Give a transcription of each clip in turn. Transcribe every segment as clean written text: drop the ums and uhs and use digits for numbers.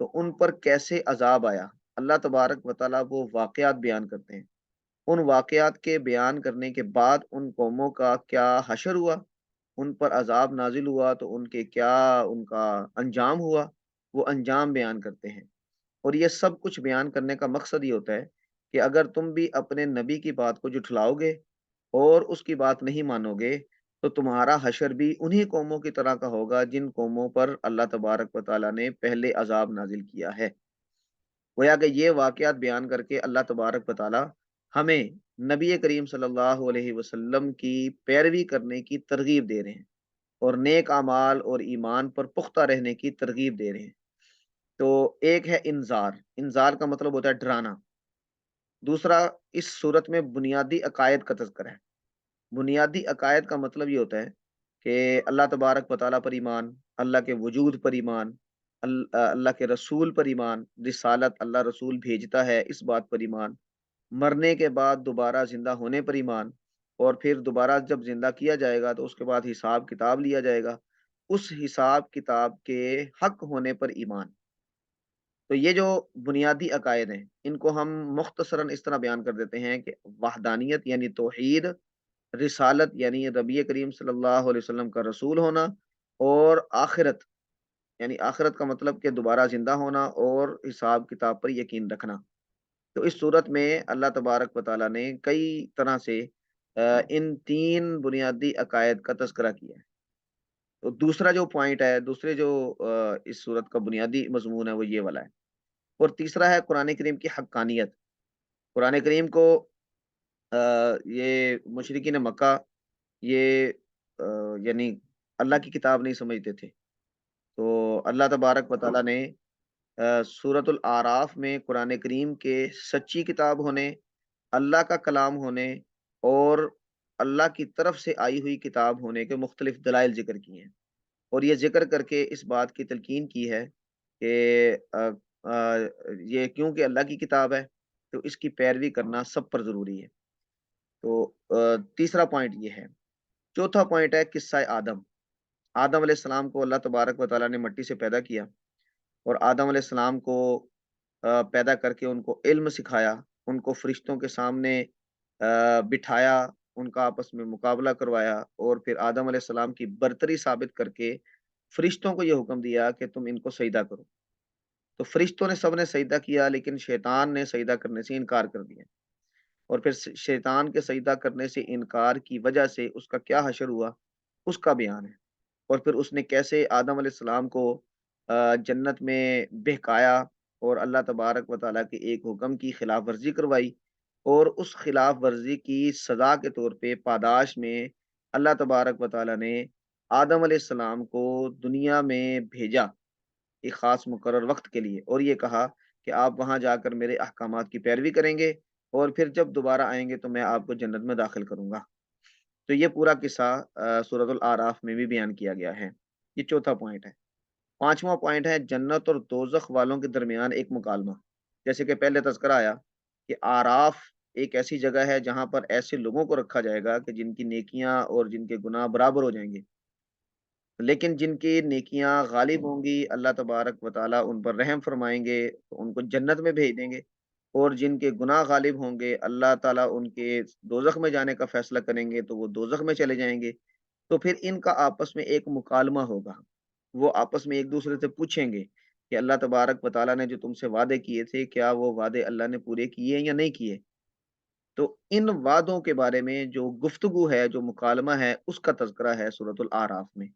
تو ان پر کیسے عذاب آیا، اللہ تبارک و تعالیٰ وہ واقعات بیان کرتے ہیں۔ ان واقعات کے بیان کرنے کے بعد ان قوموں کا کیا حشر ہوا، ان پر عذاب نازل ہوا تو ان کے کیا ان کا انجام ہوا، وہ انجام بیان کرتے ہیں۔ اور یہ سب کچھ بیان کرنے کا مقصد یہ ہوتا ہے کہ اگر تم بھی اپنے نبی کی بات کو جھٹلاؤ گے اور اس کی بات نہیں مانو گے تو تمہارا حشر بھی انہی قوموں کی طرح کا ہوگا جن قوموں پر اللہ تبارک و تعالیٰ نے پہلے عذاب نازل کیا ہے۔ گویا کہ یہ واقعات بیان کر کے اللہ تبارک و تعالیٰ ہمیں نبی کریم صلی اللہ علیہ وسلم کی پیروی کرنے کی ترغیب دے رہے ہیں اور نیک اعمال اور ایمان پر پختہ رہنے کی ترغیب دے رہے ہیں۔ تو ایک ہے انذار، انذار کا مطلب ہوتا ہے ڈرانا۔ دوسرا، اس صورت میں بنیادی عقائد کا تذکرہ ہے۔ بنیادی عقائد کا مطلب یہ ہوتا ہے کہ اللہ تبارک و تعالیٰ پر ایمان، اللہ کے وجود پر ایمان، اللہ کے رسول پر ایمان، رسالت اللہ رسول بھیجتا ہے اس بات پر ایمان، مرنے کے بعد دوبارہ زندہ ہونے پر ایمان، اور پھر دوبارہ جب زندہ کیا جائے گا تو اس کے بعد حساب کتاب لیا جائے گا، اس حساب کتاب کے حق ہونے پر ایمان۔ تو یہ جو بنیادی عقائد ہیں ان کو ہم مختصراً اس طرح بیان کر دیتے ہیں کہ وحدانیت یعنی توحید، رسالت یعنی نبی کریم صلی اللہ علیہ وسلم کا رسول ہونا، اور آخرت یعنی آخرت کا مطلب کہ دوبارہ زندہ ہونا اور حساب کتاب پر یقین رکھنا۔ تو اس صورت میں اللہ تبارک و تعالیٰ نے کئی طرح سے ان تین بنیادی عقائد کا تذکرہ کیا ہے۔ تو دوسرا جو پوائنٹ ہے، دوسرے جو اس صورت کا بنیادی مضمون ہے وہ یہ والا ہے۔ اور تیسرا ہے قرآن کریم کی حقانیت۔ قرآن کریم کو یہ مشرکین مکہ یہ یعنی اللہ کی کتاب نہیں سمجھتے تھے۔ تو اللہ تبارک و تعالیٰ نے سورۃ الاعراف میں قرآن کریم کے سچی کتاب ہونے، اللہ کا کلام ہونے اور اللہ کی طرف سے آئی ہوئی کتاب ہونے کے مختلف دلائل ذکر کیے ہیں، اور یہ ذکر کر کے اس بات کی تلقین کی ہے کہ یہ کیونکہ اللہ کی کتاب ہے تو اس کی پیروی کرنا سب پر ضروری ہے۔ تو تیسرا پوائنٹ یہ ہے۔ چوتھا پوائنٹ ہے قصہ آدم۔ آدم علیہ السلام کو اللہ تبارک و تعالیٰ نے مٹی سے پیدا کیا، اور آدم علیہ السلام کو پیدا کر کے ان کو علم سکھایا، ان کو فرشتوں کے سامنے بٹھایا، ان کا آپس میں مقابلہ کروایا، اور پھر آدم علیہ السلام کی برتری ثابت کر کے فرشتوں کو یہ حکم دیا کہ تم ان کو سجدہ کرو۔ تو فرشتوں نے سب نے سجدہ کیا، لیکن شیطان نے سجدہ کرنے سے انکار کر دیا، اور پھر شیطان کے سجدہ کرنے سے انکار کی وجہ سے اس کا کیا حشر ہوا اس کا بیان ہے، اور پھر اس نے کیسے آدم علیہ السلام کو جنت میں بہکایا اور اللہ تبارک و تعالیٰ کے ایک حکم کی خلاف ورزی کروائی، اور اس خلاف ورزی کی سزا کے طور پہ پاداش میں اللہ تبارک و تعالیٰ نے آدم علیہ السلام کو دنیا میں بھیجا ایک خاص مقرر وقت کے لیے، اور یہ کہا کہ آپ وہاں جا کر میرے احکامات کی پیروی کریں گے اور پھر جب دوبارہ آئیں گے تو میں آپ کو جنت میں داخل کروں گا۔ تو یہ پورا قصہ سورۃ الاعراف میں بھی بیان کیا گیا ہے۔ یہ چوتھا پوائنٹ ہے۔ پانچواں پوائنٹ ہے جنت اور دوزخ والوں کے درمیان ایک مکالمہ۔ جیسے کہ پہلے تذکرہ آیا کہ آراف ایک ایسی جگہ ہے جہاں پر ایسے لوگوں کو رکھا جائے گا کہ جن کی نیکیاں اور جن کے گناہ برابر ہو جائیں گے، لیکن جن کی نیکیاں غالب ہوں گی اللہ تبارک و تعالیٰ ان پر رحم فرمائیں گے تو ان کو جنت میں بھیج دیں گے، اور جن کے گناہ غالب ہوں گے اللہ تعالیٰ ان کے دوزخ میں جانے کا فیصلہ کریں گے تو وہ دوزخ میں چلے جائیں گے۔ تو پھر ان کا آپس میں ایک مکالمہ ہوگا، وہ آپس میں ایک دوسرے سے پوچھیں گے کہ اللہ تبارک و تعالیٰ نے جو تم سے وعدے کیے تھے کیا وہ وعدے اللہ نے پورے کیے یا نہیں کیے۔ تو ان وعدوں کے بارے میں جو گفتگو ہے، جو مکالمہ ہے، اس کا تذکرہ ہے سورۃ الاعراف میں،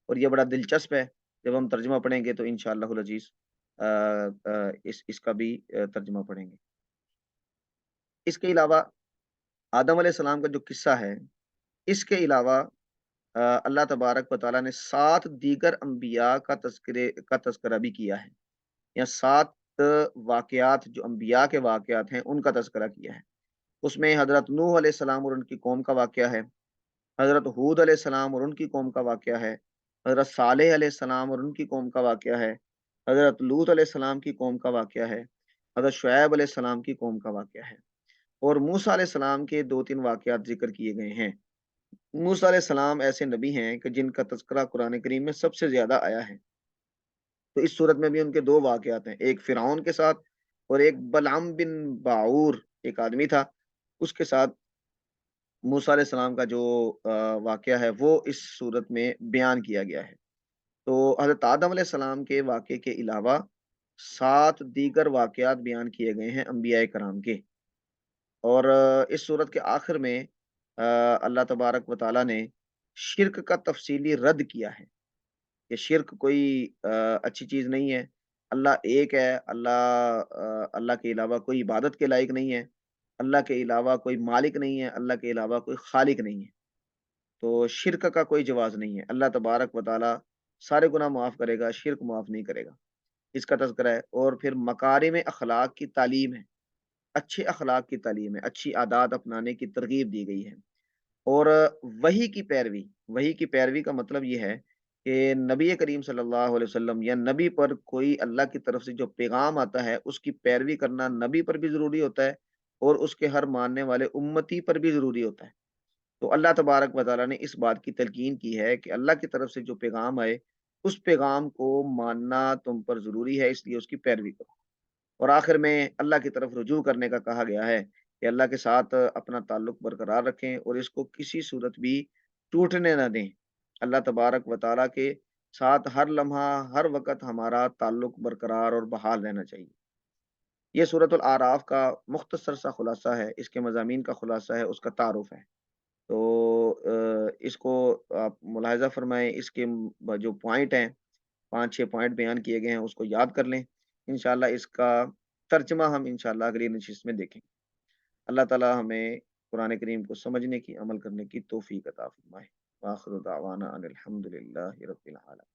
اور یہ بڑا دلچسپ ہے۔ جب ہم ترجمہ پڑھیں گے تو انشاءاللہ العزیز اس کا بھی ترجمہ پڑھیں گے۔ اس کے علاوہ آدم علیہ السلام کا جو قصہ ہے، اس کے علاوہ اللہ تبارک و تعالیٰ نے 7 دیگر انبیاء کا تذکرہ بھی کیا ہے، یا 7 واقعات جو انبیاء کے واقعات ہیں ان کا تذکرہ کیا ہے۔ اس میں حضرت نوح علیہ السلام اور ان کی قوم کا واقعہ ہے، حضرت ہود علیہ السلام اور ان کی قوم کا واقعہ ہے، حضرت صالح علیہ السلام اور ان کی قوم کا واقعہ ہے، حضرت لوط علیہ السلام کی قوم کا واقعہ ہے، حضرت شعیب علیہ السلام کی قوم کا واقعہ ہے، اور موسیٰ علیہ السلام کے 2-3 واقعات ذکر کیے گئے ہیں۔ موسیٰ علیہ السلام ایسے نبی ہیں کہ جن کا تذکرہ قرآن کریم میں سب سے زیادہ آیا ہے، تو اس صورت میں بھی ان کے دو واقعات ہیں، ایک فرعون کے ساتھ اور ایک بلعم بن باعور ایک آدمی تھا، اس کے ساتھ موسیٰ علیہ السلام کا جو واقعہ ہے وہ اس صورت میں بیان کیا گیا ہے۔ تو حضرت آدم علیہ السلام کے واقعے کے علاوہ 7 دیگر واقعات بیان کیے گئے ہیں انبیاء کرام کے، اور اس صورت کے آخر میں اللہ تبارک و تعالیٰ نے شرک کا تفصیلی رد کیا ہے کہ شرک کوئی اچھی چیز نہیں ہے، اللہ ایک ہے، اللہ کے علاوہ کوئی عبادت کے لائق نہیں ہے، اللہ کے علاوہ کوئی مالک نہیں ہے، اللہ کے علاوہ کوئی خالق نہیں ہے، تو شرک کا کوئی جواز نہیں ہے، اللہ تبارک و تعالیٰ سارے گناہ معاف کرے گا، شرک معاف نہیں کرے گا، اس کا تذکرہ ہے، اور پھر مکارم اخلاق کی تعلیم ہے، اچھے اخلاق کی تعلیم ہے، اچھی عادات اپنانے کی ترغیب دی گئی ہے، اور وحی کی پیروی، وحی کی پیروی کا مطلب یہ ہے کہ نبی کریم صلی اللہ علیہ وسلم یا نبی پر کوئی اللہ کی طرف سے جو پیغام آتا ہے اس کی پیروی کرنا نبی پر بھی ضروری ہوتا ہے اور اس کے ہر ماننے والے امتی پر بھی ضروری ہوتا ہے۔ تو اللہ تبارک و تعالیٰ نے اس بات کی تلقین کی ہے کہ اللہ کی طرف سے جو پیغام آئے اس پیغام کو ماننا تم پر ضروری ہے، اس لیے اس کی پیروی کرو، اور آخر میں اللہ کی طرف رجوع کرنے کا کہا گیا ہے کہ اللہ کے ساتھ اپنا تعلق برقرار رکھیں اور اس کو کسی صورت بھی ٹوٹنے نہ دیں۔ اللہ تبارک و تعالیٰ کے ساتھ ہر لمحہ ہر وقت ہمارا تعلق برقرار اور بحال رہنا چاہیے۔ یہ سورۃ الاعراف کا مختصر سا خلاصہ ہے، اس کے مضامین کا خلاصہ ہے، اس کا تعارف ہے۔ تو اس کو آپ ملاحظہ فرمائیں، اس کے جو پوائنٹ ہیں، 5-6 پوائنٹ بیان کیے گئے ہیں، اس کو یاد کر لیں۔ انشاءاللہ اس کا ترجمہ ہم انشاءاللہ اگلی نشست میں دیکھیں۔ اللہ تعالی ہمیں قرآن کریم کو سمجھنے کی، عمل کرنے کی توفیق عطا فرمائے۔ وآخر دعوانا ان الحمد للہ رب العالمین۔